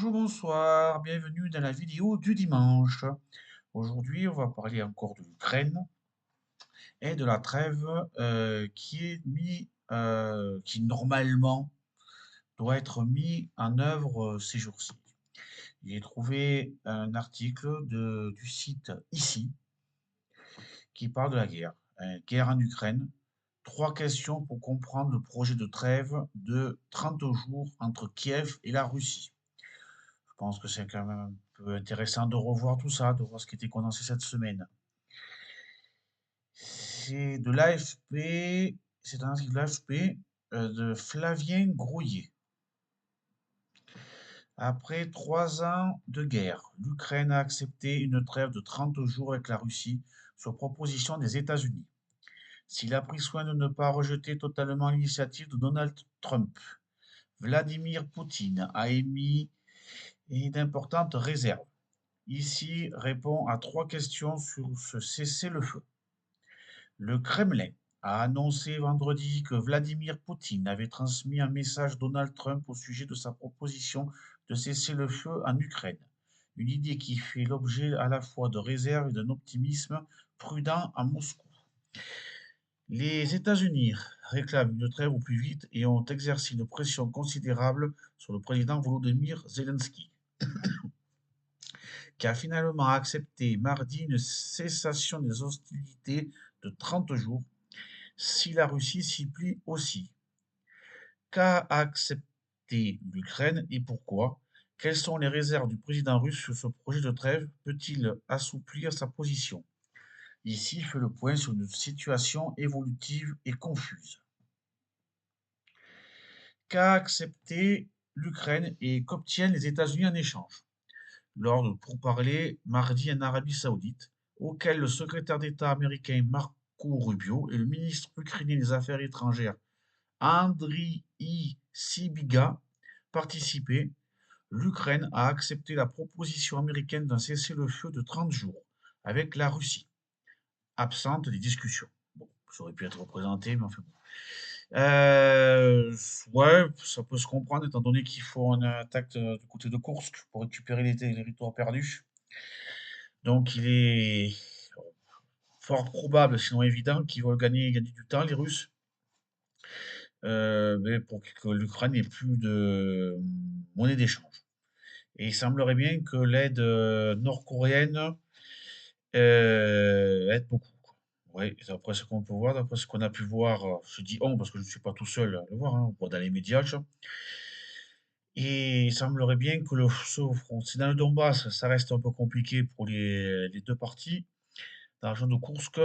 Bonjour, bonsoir, bienvenue dans la vidéo du dimanche. Aujourd'hui, on va parler encore de l'Ukraine et de la trêve qui normalement doit être mis en œuvre ces jours-ci. J'ai trouvé un article du site Ici qui parle de la guerre. Guerre en Ukraine. Trois questions pour comprendre le projet de trêve de 30 jours entre Kiev et la Russie. Je pense que c'est quand même un peu intéressant de revoir tout ça, de voir ce qui était condensé cette semaine. C'est de l'AFP, c'est un article de l'AFP de Flavien Grouillet. Après 3 ans de guerre, l'Ukraine a accepté une trêve de 30 jours avec la Russie sur proposition des États-Unis. S'il a pris soin de ne pas rejeter totalement l'initiative de Donald Trump, Vladimir Poutine a émis d'importantes réserves. Ici répond à trois questions sur ce cessez-le-feu. Le Kremlin a annoncé vendredi que Vladimir Poutine avait transmis un message à Donald Trump au sujet de sa proposition de cessez-le-feu en Ukraine, une idée qui fait l'objet à la fois de réserves et d'un optimisme prudent à Moscou. Les États-Unis réclament une trêve au plus vite et ont exercé une pression considérable sur le président Volodymyr Zelensky, qui a finalement accepté mardi une cessation des hostilités de 30 jours si la Russie s'y plie aussi. Qu'a accepté l'Ukraine et pourquoi? Quelles sont les réserves du président russe sur ce projet de trêve? Peut-il assouplir sa position? Ici fait le point sur une situation évolutive et confuse. Qu'a accepté l'Ukraine et qu'obtiennent les États-Unis en échange? Lors de pourparlers mardi en Arabie Saoudite, auquel le secrétaire d'État américain Marco Rubio et le ministre ukrainien des Affaires étrangères Andriy Sybiga participaient, l'Ukraine a accepté la proposition américaine d'un cessez-le-feu de 30 jours avec la Russie, absente des discussions. Bon, ça aurait pu être représenté, mais enfin bon. Ouais, ça peut se comprendre étant donné qu'il faut une attaque du côté de Kursk pour récupérer les territoires perdus. Donc il est fort probable, sinon évident, qu'ils veulent gagner du temps, les Russes, mais pour que l'Ukraine n'ait plus de monnaie d'échange. Et il semblerait bien que l'aide nord-coréenne aide beaucoup, quoi. Oui, d'après ce qu'on peut voir, d'après ce qu'on a pu voir, je dis on parce que je ne suis pas tout seul à le voir, hein, on voit dans les médias, ça. Et il semblerait bien que ce front, si dans le Donbass, ça reste un peu compliqué pour les deux parties, dans la région de Koursk,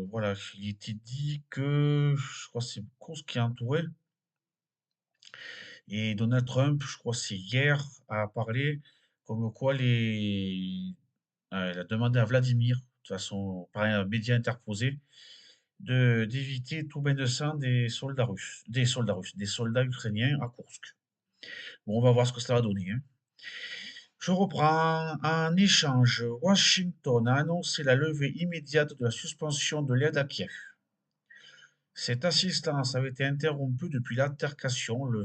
voilà, il était dit que, je crois que c'est Koursk qui est entouré, et Donald Trump, je crois que c'est hier, a parlé comme quoi il a demandé à Vladimir, de toute façon, par un média interposé, d'éviter tout bain de sang des soldats ukrainiens à Koursk. Bon, on va voir ce que ça va donner, hein. Je reprends. En échange, Washington a annoncé la levée immédiate de la suspension de l'aide à Kiev. Cette assistance avait été interrompue depuis l'altercation le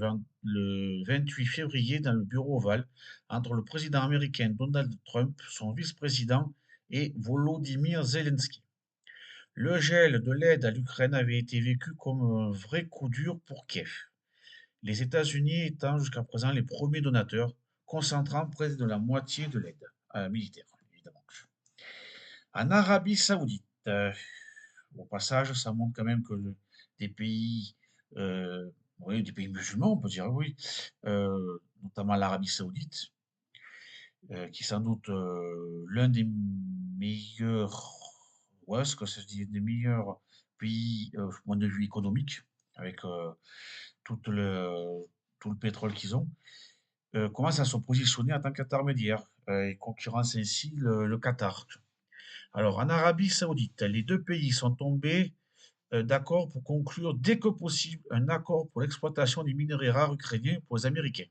28 février dans le bureau ovale entre le président américain Donald Trump, son vice-président, et Volodymyr Zelensky. Le gel de l'aide à l'Ukraine avait été vécu comme un vrai coup dur pour Kiev, les États-Unis étant jusqu'à présent les premiers donateurs, concentrant près de la moitié de l'aide militaire, évidemment. En Arabie Saoudite, au passage, ça montre quand même que des pays, oui, des pays musulmans, on peut dire, oui, notamment l'Arabie Saoudite, qui est sans doute l'un des meilleurs, ouais, ce que ça se dit, des meilleurs pays au point de vue économique, avec tout le, tout le pétrole qu'ils ont, commence à se positionner en tant qu'intermédiaire et concurrence ainsi le Qatar. Alors, en Arabie Saoudite, les deux pays sont tombés d'accord pour conclure dès que possible un accord pour l'exploitation des minerais rares ukrainiens pour les Américains.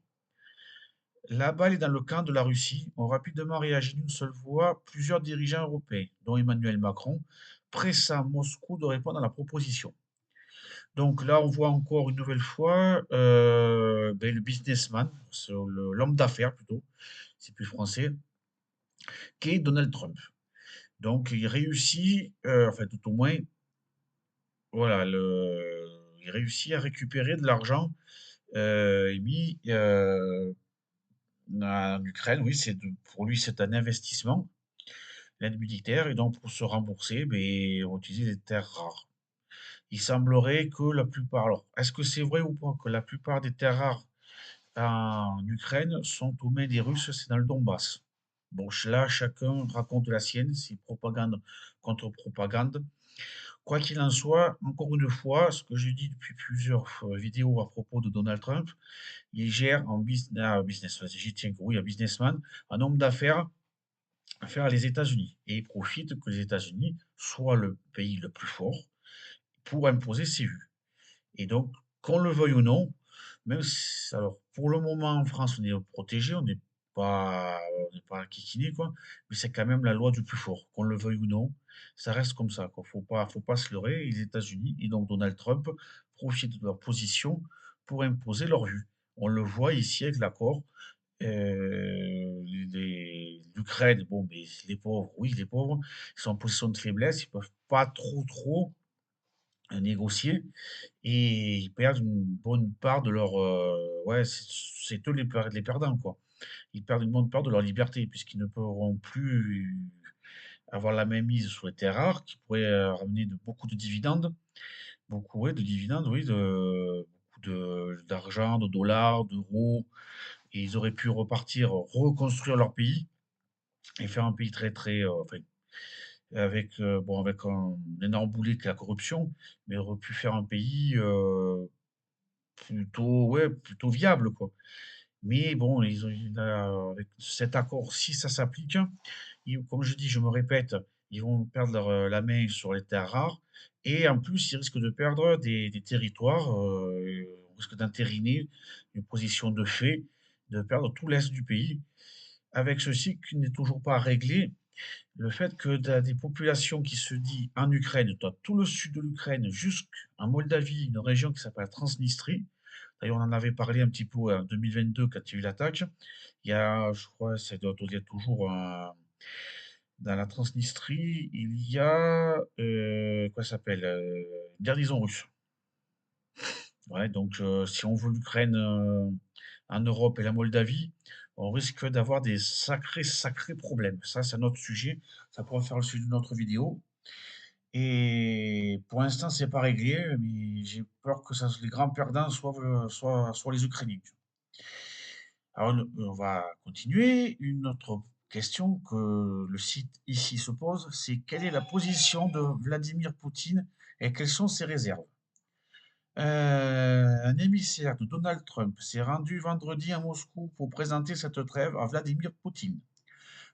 La balle est dans le camp de la Russie, ont rapidement réagi d'une seule voix plusieurs dirigeants européens, dont Emmanuel Macron, pressant Moscou de répondre à la proposition. Donc là, on voit encore une nouvelle fois ben, le businessman, l'homme d'affaires plutôt, c'est plus français, qui est Donald Trump. Donc il réussit, enfin tout au moins, voilà, il réussit à récupérer de l'argent émis en Ukraine. Oui, pour lui, c'est un investissement, l'aide militaire, et donc pour se rembourser, ben, on utilise des terres rares. Il semblerait que la plupart, alors, est-ce que c'est vrai ou pas, que la plupart des terres rares en Ukraine sont aux mains des Russes, c'est dans le Donbass. Bon, là, chacun raconte la sienne, c'est propagande contre propagande. Quoi qu'il en soit, encore une fois, ce que je dis depuis plusieurs vidéos à propos de Donald Trump, il gère en business, j'y tiens, oui, un businessman, un homme d'affaires à faire les États-Unis. Et il profite que les États-Unis soient le pays le plus fort pour imposer ses vues. Et donc, qu'on le veuille ou non, même si, alors, pour le moment, en France, on est protégé, on n'est pas kikiné, quoi, mais c'est quand même la loi du plus fort, qu'on le veuille ou non, ça reste comme ça, quoi. Faut pas se leurrer. Et les États-Unis, et donc Donald Trump, profitent de leur position pour imposer leur vue. On le voit ici avec l'accord. L'Ukraine, bon, mais les pauvres, oui, les pauvres, ils sont en position de faiblesse, ils peuvent pas trop négocier. Et ils perdent une bonne part de leur, ouais, c'est eux les perdants, quoi. Ils perdent une bonne part de leur liberté puisqu'ils ne pourront plus avoir la même mise sur les terres rares qui pourraient ramener beaucoup de dividendes, beaucoup, ouais, de dividendes, oui, beaucoup d'argent, de dollars, d'euros. Et ils auraient pu repartir, reconstruire leur pays et faire un pays enfin, avec, bon, avec un énorme boulet que la corruption, mais auraient pu faire un pays plutôt, ouais, plutôt viable, quoi. Mais bon, avec cet accord, si ça s'applique, comme je dis, je me répète, ils vont perdre la main sur les terres rares. Et en plus, ils risquent de perdre des territoires, on risque d'entériner une position de fait, de perdre tout l'est du pays. Avec ceci qui n'est toujours pas réglé, le fait que tu as des populations qui se disent en Ukraine, tu as tout le sud de l'Ukraine jusqu'en Moldavie, une région qui s'appelle Transnistrie. D'ailleurs, on en avait parlé un petit peu en 2022 quand il y a eu l'attaque. Il y a, je crois, il y a toujours dans la Transnistrie, il y a, quoi ça s'appelle, une garnison russe. Ouais, donc si on veut l'Ukraine en Europe et la Moldavie, on risque d'avoir des sacrés problèmes. Ça, c'est un autre sujet. Ça pourrait faire le sujet d'une autre vidéo. Et pour l'instant, c'est pas réglé, mais j'ai peur que les grands perdants soient les Ukrainiens. Alors, on va continuer. Une autre question que le site ici se pose, c'est quelle est la position de Vladimir Poutine et quelles sont ses réserves? Un émissaire de Donald Trump s'est rendu vendredi à Moscou pour présenter cette trêve à Vladimir Poutine.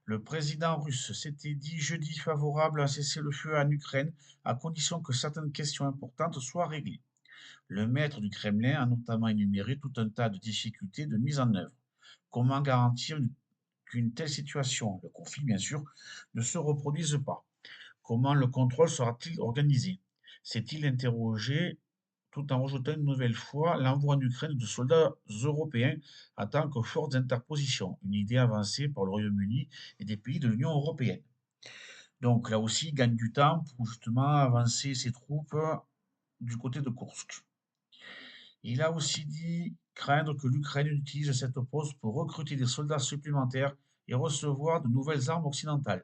Le président russe s'était dit jeudi favorable à cesser le feu en Ukraine à condition que certaines questions importantes soient réglées. Le maître du Kremlin a notamment énuméré tout un tas de difficultés de mise en œuvre. Comment garantir qu'une telle situation, le conflit bien sûr, ne se reproduise pas? Comment le contrôle sera-t-il organisé? S'est-il interrogé tout en rejetant une nouvelle fois l'envoi en Ukraine de soldats européens en tant que force d'interposition, une idée avancée par le Royaume-Uni et des pays de l'Union européenne. Donc là aussi, il gagne du temps pour justement avancer ses troupes du côté de Kursk. Il a aussi dit craindre que l'Ukraine utilise cette pause pour recruter des soldats supplémentaires et recevoir de nouvelles armes occidentales.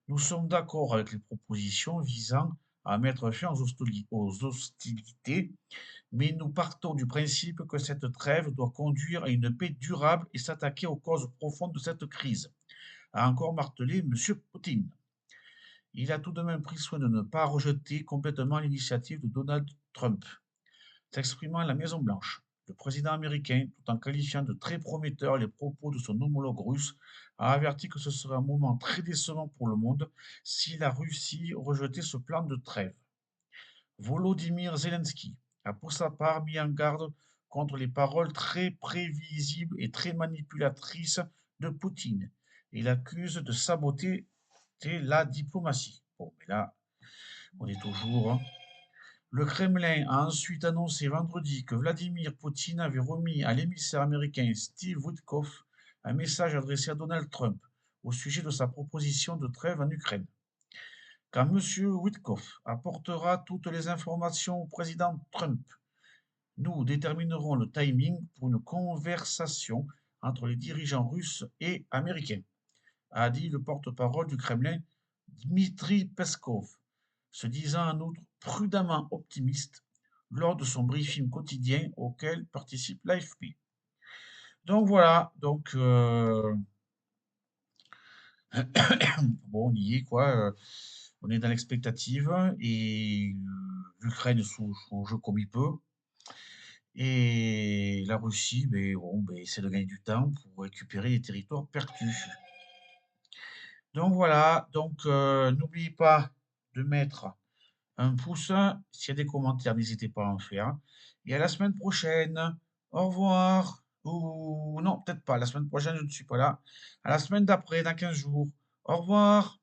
Nous sommes d'accord avec les propositions visant à mettre fin aux hostilités, mais nous partons du principe que cette trêve doit conduire à une paix durable et s'attaquer aux causes profondes de cette crise, a encore martelé M. Poutine. Il a tout de même pris soin de ne pas rejeter complètement l'initiative de Donald Trump. S'exprimant à la Maison-Blanche, le président américain, tout en qualifiant de très prometteurs les propos de son homologue russe, a averti que ce serait un moment très décevant pour le monde si la Russie rejetait ce plan de trêve. Volodymyr Zelensky a pour sa part mis en garde contre les paroles très prévisibles et très manipulatrices de Poutine. Il accuse de saboter la diplomatie. Bon, mais là, on est toujours, hein. Le Kremlin a ensuite annoncé vendredi que Vladimir Poutine avait remis à l'émissaire américain Steve Witkoff un message adressé à Donald Trump au sujet de sa proposition de trêve en Ukraine. Quand M. Witkoff apportera toutes les informations au président Trump, nous déterminerons le timing pour une conversation entre les dirigeants russes et américains, a dit le porte-parole du Kremlin Dmitri Peskov, se disant en outre prudemment optimiste lors de son briefing quotidien auquel participe l'AFP. Donc voilà, bon, on y est quoi, on est dans l'expectative et l'Ukraine joue son jeu comme il peut. Et la Russie, ben, bon, ben, essaie de gagner du temps pour récupérer les territoires perdus. Donc voilà, n'oubliez pas de mettre un pouce. S'il y a des commentaires, n'hésitez pas à en faire. Et à la semaine prochaine. Au revoir. Ou non, peut-être pas. La semaine prochaine, je ne suis pas là. À la semaine d'après, dans 15 jours. Au revoir.